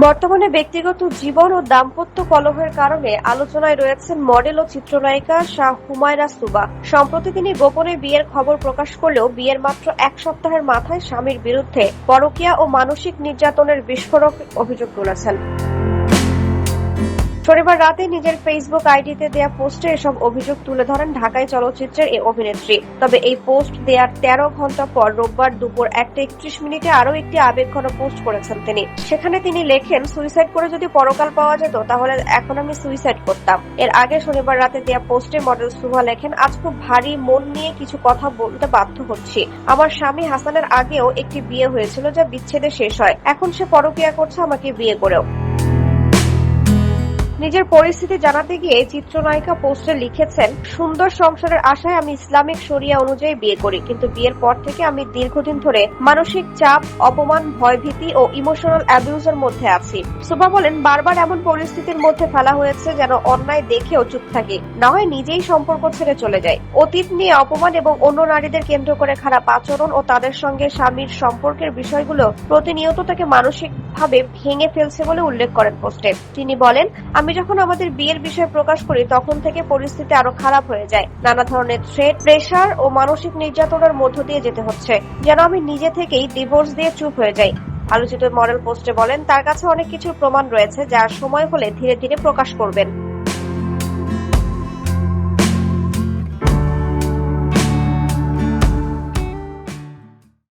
বর্তমানে ব্যক্তিগত জীবন ও দাম্পত্য কলহের কারণে আলোচনায় রয়েছেন মডেল ও চিত্রনায়িকা শাহ হুমায়রা সুবা। সম্প্রতি তিনি গোপনে বিয়ের খবর প্রকাশ করলেও বিয়ের মাত্র এক সপ্তাহের মাথায় স্বামীর বিরুদ্ধে পরকীয়া ও মানসিক নির্যাতনের বিস্ফোরক অভিযোগ তুলেছেন। শনিবার রাতে নিজের ফেসবুক আইডিতে দেয়া পোস্টে এসব অভিযোগ তুলে ধরেন ঢাকাই চলচ্চিত্রের এই অভিনেত্রী। তবে এই পোস্ট দেওয়ার ১৩ ঘণ্টা পর রোববার দুপুর ১টা ৩১ আরও একটি আবেগঘন পোস্ট করেছেন তিনি। সেখানে তিনি লেখেন, সুইসাইড করে যদি পরকাল পাওয়া যেত তাহলে এখন আমি সুইসাইড করতাম। এর আগে শনিবার রাতে দেয়া পোস্টে মডেল সুভা লেখেন, আজ খুব ভারী মন নিয়ে কিছু কথা বলতে বাধ্য হচ্ছি। আমার স্বামী হাসানের আগেও একটি বিয়ে হয়েছিল যা বিচ্ছেদে শেষ হয়। এখন সে পরকীয়া করছে আমাকে বিয়ে করেও। নিজের পরিস্থিতি জানাতে গিয়ে চিত্রনায়িকা পোস্টে লিখেছেন, সুন্দর সংসারের আশায় আমি ইসলামিক শরিয়া অনুযায়ী বিয়ে করি, কিন্তু বিয়ের পর থেকে আমি দীর্ঘদিন ধরে মানসিক চাপ, অপমান, ভয়ভীতি ও ইমোশনাল অ্যাবিউজের মধ্যে আছি। সুবা বলেন, বারবার এমন পরিস্থিতির মধ্যে ফেলা হয়েছে যেন অন্যায় দেখেও চুপ থাকি, না হয় নিজেই সম্পর্ক ছেড়ে চলে যাই। অতীত নিয়ে অপমান এবং অন্য নারীদের কেন্দ্র করে খারাপ আচরণ ও তাদের সঙ্গে স্বামীর সম্পর্কের বিষয়গুলো প্রতিনিয়ত তাকে মানসিকভাবে ভেঙে ফেলছে বলে উল্লেখ করেন পোস্টে। তিনি বলেন, আমি যখন আমাদের বিয়ের বিষয় প্রকাশ করি তখন থেকে পরিস্থিতি আরো খারাপ হয়ে যায়। নানা ধরনের থ্রেট, প্রেশার ও মানসিক নির্যাতনের মধ্য দিয়ে যেতে হচ্ছে, যেন আমি নিজে থেকেই ডিভোর্স দিয়ে চুপ হয়ে যাই। আলোচিত মডেল পোস্টে বলেন, তার কাছে অনেক কিছুর প্রমাণ রয়েছে যা সময় হলে ধীরে ধীরে প্রকাশ করবেন।